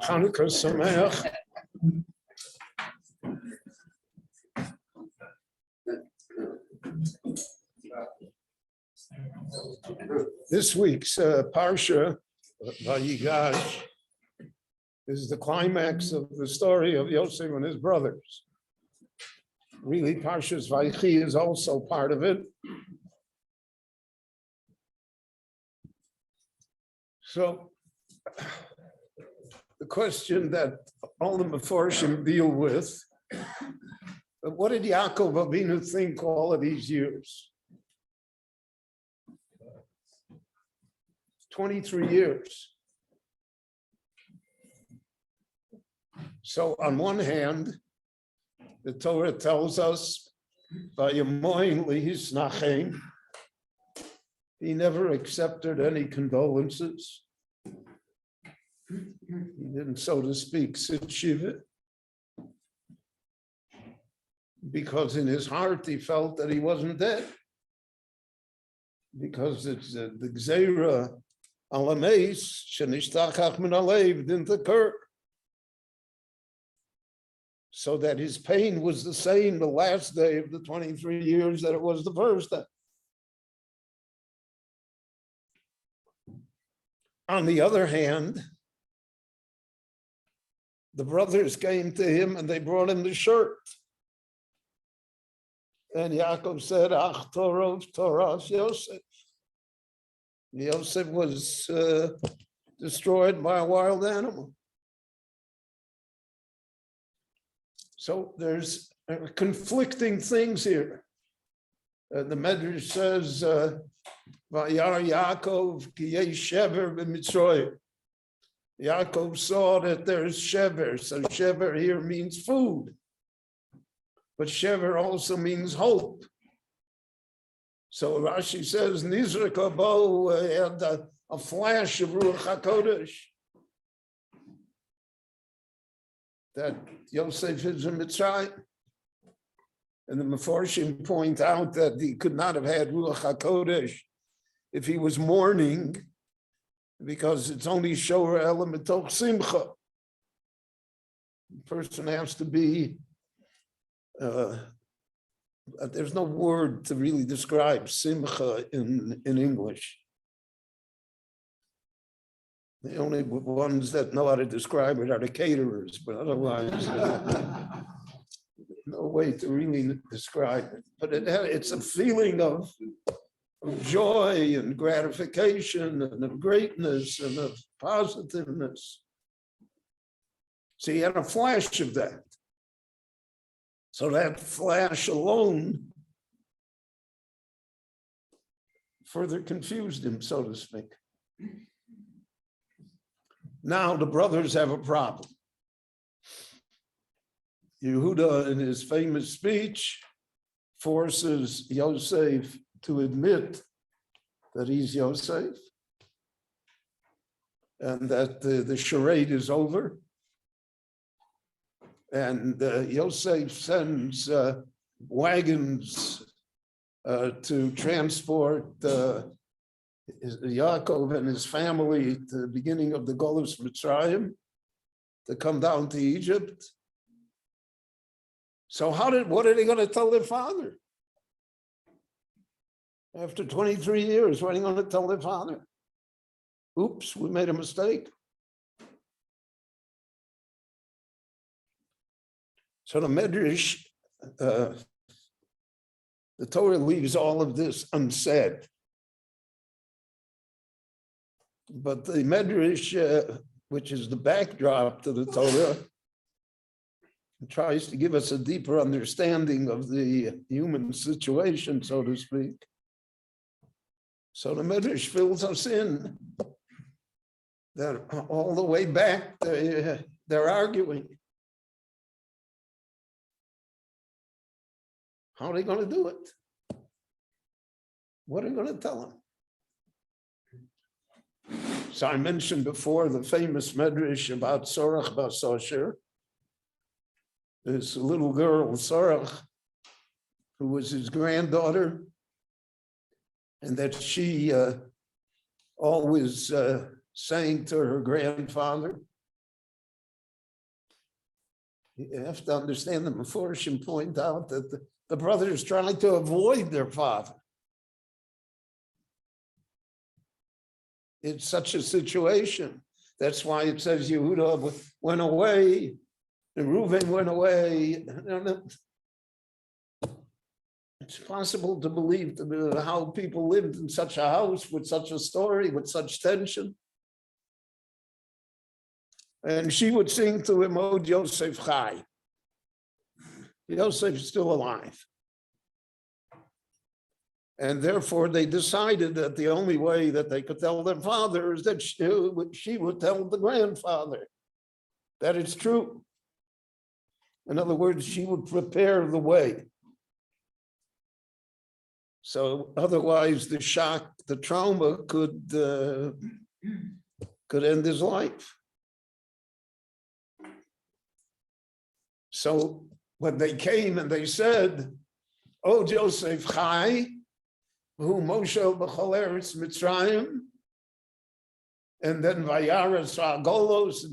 Chanukah Sameach. This week's Parsha, Vayigash, is the climax of the story of Yosef and his brothers. Really, Parshas Vayichi is also part of it. So, the question that all the Meforshim deal with, what did Yaakov Avinu think all of these years? 23 years. So on one hand, the Torah tells us, he never accepted any condolences. He didn't, so to speak, sit shiva, because in his heart he felt that he wasn't dead, because it's the Gzeira Alameis Shenishtachach Min Alev didn't occur. So that his pain was the same the last day of the 23 years that it was the first day. On the other hand, the brothers came to him and they brought him the shirt. And Yaakov said, Ach Torov Toras Yosef. Yosef was destroyed by a wild animal. So there's conflicting things here. The Medrash says, Vayar Yaakov ki yesh shever b'Mitzrayim. Yaakov saw that there's shever. So shever here means food. But shever also means hope. So Rashi says, Nizraka bo had a flash of Ruach HaKodesh. That Yosef is in Mitzrayim. And the Meforshim point out that he could not have had Ruach HaKodesh if he was mourning, because it's only Shora element of Simcha. The person has to be, there's no word to really describe Simcha in English. The only ones that know how to describe it are the caterers, but otherwise, no way to really describe it. But it's a feeling of joy and gratification and of greatness and of positiveness. So he had a flash of that. So that flash alone further confused him, so to speak. Now the brothers have a problem. Yehuda, in his famous speech, forces Yosef to admit that he's Yosef and that the charade is over. And Yosef sends wagons to transport Yaakov and his family to the beginning of the Golus Mitzrayim to come down to Egypt. So what are they going to tell their father? After 23 years, what are they going to tell their father? Oops, we made a mistake. So the Medrash, the Torah leaves all of this unsaid. But the Medrash, which is the backdrop to the Torah, It tries to give us a deeper understanding of the human situation, so to speak. So the Midrash fills us in that all the way back, they're arguing. How are they going to do it? What are you going to tell them? So I mentioned before the famous Medrash about Sorach Bas Osher. This little girl, Sorach, who was his granddaughter, and that she always sang to her grandfather. You have to understand that Meforshim point out that the brothers tried to avoid their father. It's such a situation. That's why it says Yehuda went away, and Reuven went away. It's possible to believe how people lived in such a house with such a story, with such tension. And she would sing to him, "Oh, Yosef Chai." Yosef is still alive. And therefore, they decided that the only way that they could tell their father is that she would tell the grandfather that it's true. In other words, she would prepare the way. So otherwise, the shock, the trauma could end his life. So when they came and they said, "Oh, Joseph Chai, who Moshe b'chol eretz Mitzrayim," and then Vayaras Golos,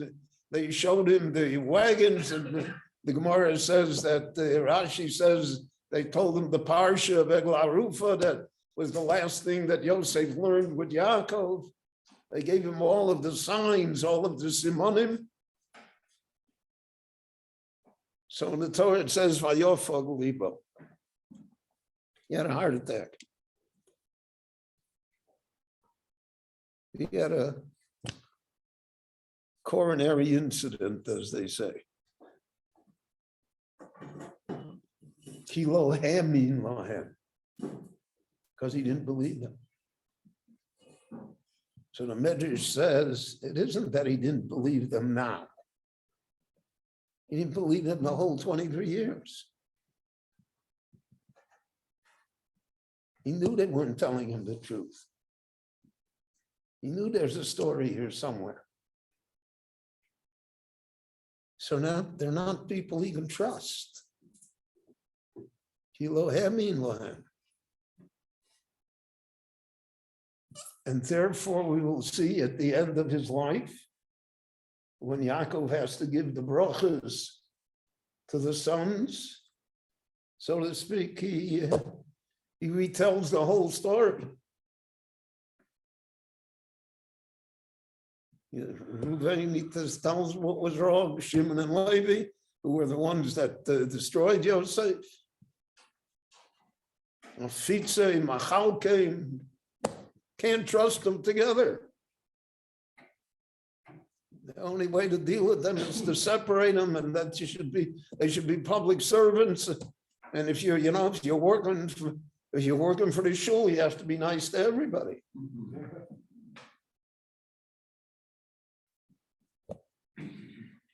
they showed him the wagons, and the Gemara says that Rashi says they told him the parsha of Eglah Rufa that was the last thing that Yosef learned with Yaakov. They gave him all of the signs, all of the simonim. So in the Torah it says Vayofag Libo. He had a heart attack. He had a coronary incident, as they say. Kilo hamin lahem, because he didn't believe them. So the Medrash says it isn't that he didn't believe them now. He didn't believe them the whole 23 years. He knew they weren't telling him the truth. He knew there's a story here somewhere. So now they're not people he can trust. And therefore we will see at the end of his life, when Yaakov has to give the brachas to the sons, so to speak, he retells the whole story. Reuven tells what was wrong. Shimon and Levi, who were the ones that destroyed Yosef. Fitze, Machal came. Can't trust them together. The only way to deal with them is to separate them, and that they should be public servants. And if you're working for the shul, you have to be nice to everybody.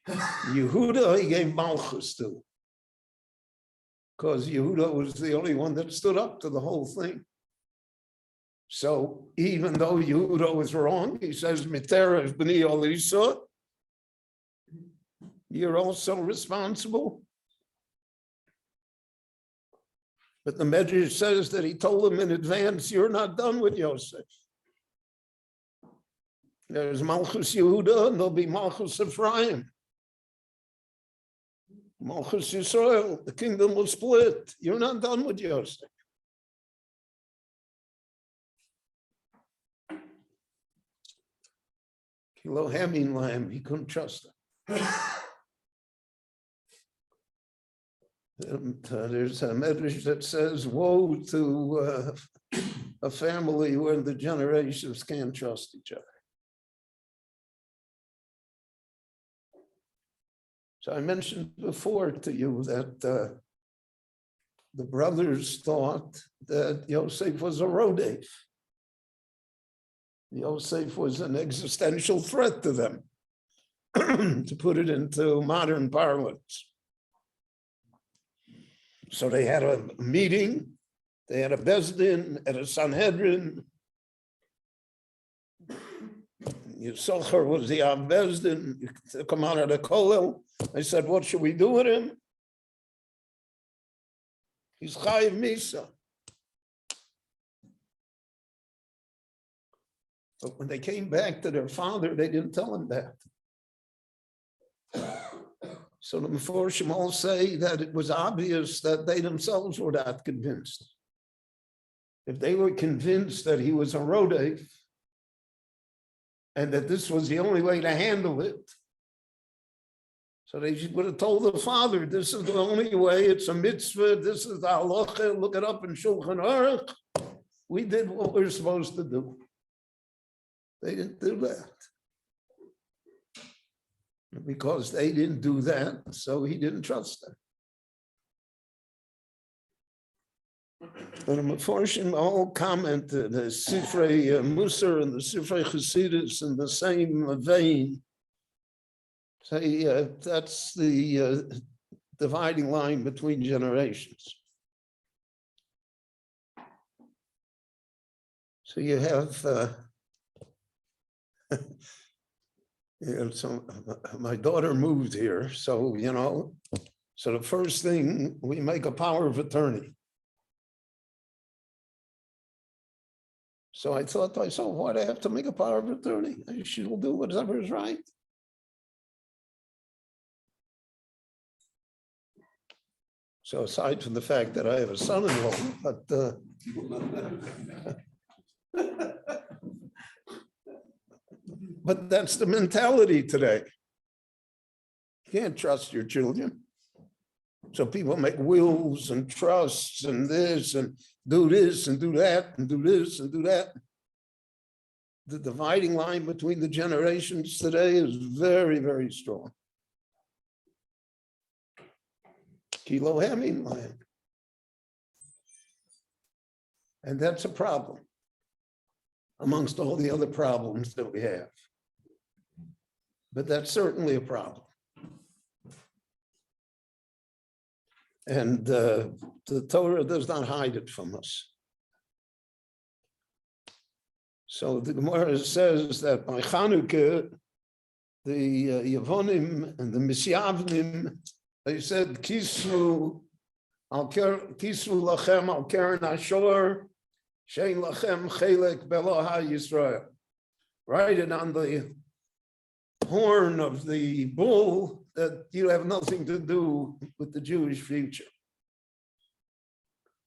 Yehuda, he gave Malchus to, because Yehuda was the only one that stood up to the whole thing. So even though Yehuda was wrong, he says, "Miterev b'ni Elisa, you're also responsible." But the Medrash says that he told him in advance, "You're not done with Yosef. There's Malchus Yehuda, and there'll be Malchus Ephraim. Malchus Yisrael, the kingdom will split. You're not done with Yosef." Kilo hamin lahem, he couldn't trust him. There's a medrash that says, "Woe to a family where the generations can't trust each other." So I mentioned before to you that the brothers thought that Yosef was a rodef. Yosef was an existential threat to them, to put it into modern parlance. So they had a meeting, they had a Bezdin at a Sanhedrin. Yisachar was the Av Bezdin, you took him out of the Kollel. They said, what should we do with him? He's Chayiv Misa. But when they came back to their father, they didn't tell him that. So the Meforshim all say that it was obvious that they themselves were not convinced. If they were convinced that he was a rodef and that this was the only way to handle it, so they would have told the father, this is the only way, it's a mitzvah, this is the halacha, look it up in Shulchan Aruch. We did what we were supposed to do. They didn't do that. Because they didn't do that, so he didn't trust them. But the Meforshim all commented, the Sifrei Musar and the Sifrei Chassidus in the same vein. Say that's the dividing line between generations. So you have, so my daughter moved here, so, so the first thing, we make a power of attorney. So I thought to myself, why do I have to make a power of attorney? She will do whatever is right. So aside from the fact that I have a son-in-law, but that's the mentality today. You can't trust your children. So people make wills and trusts and this and do this and do that and do this and do that. The dividing line between the generations today is very, very strong. Kilo Heming line. And that's a problem amongst all the other problems that we have. But that's certainly a problem. And the Torah does not hide it from us. So the Gemara says that by Chanukah, the Yevonim and the Misyavnim, they said, Kisru lachem al keren hashor, shein lachem chelek beloha Yisrael. Write it on the horn of the bull that you have nothing to do with the Jewish future.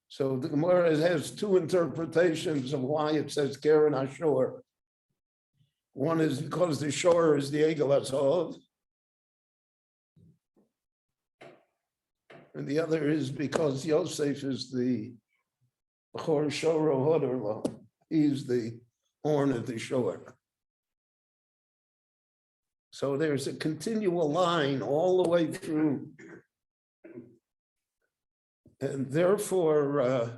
So the Gemara has two interpretations of why it says Keren Hashor. One is because the shore is the Egel HaZov, and the other is because Yosef is the Chor Shoro Hodorlo. He's the horn of the shore. So there's a continual line all the way through. And therefore,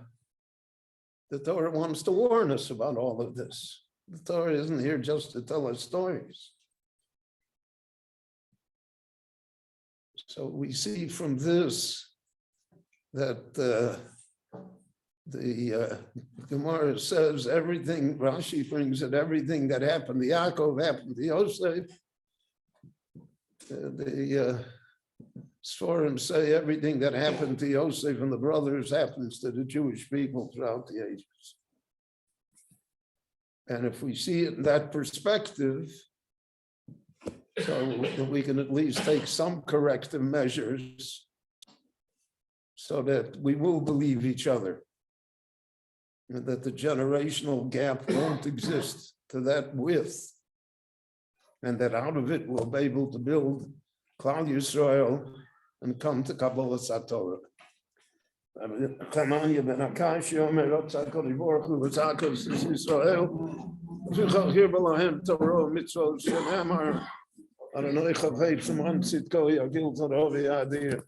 the Torah wants to warn us about all of this. The Torah isn't here just to tell us stories. So we see from this that the Gemara says everything, Rashi brings it, everything that happened to Yaakov happened to Yosef. The Sforim say everything that happened to Yosef and the brothers happens to the Jewish people throughout the ages. And if we see it in that perspective, so we can at least take some corrective measures so that we will believe each other and that the generational gap won't exist to that width, and that out of it we'll be able to build Klal Yisrael and come to Kabbalah Satorah. Kamanya ben Akashia, Merotzah Kolivorchu, Vazakos Israel, Zuchal Hirbalahem Torah, Mitzvot Shenamar, Adonai Chavei Shemran Tzidko Yagil Tadov Yadir.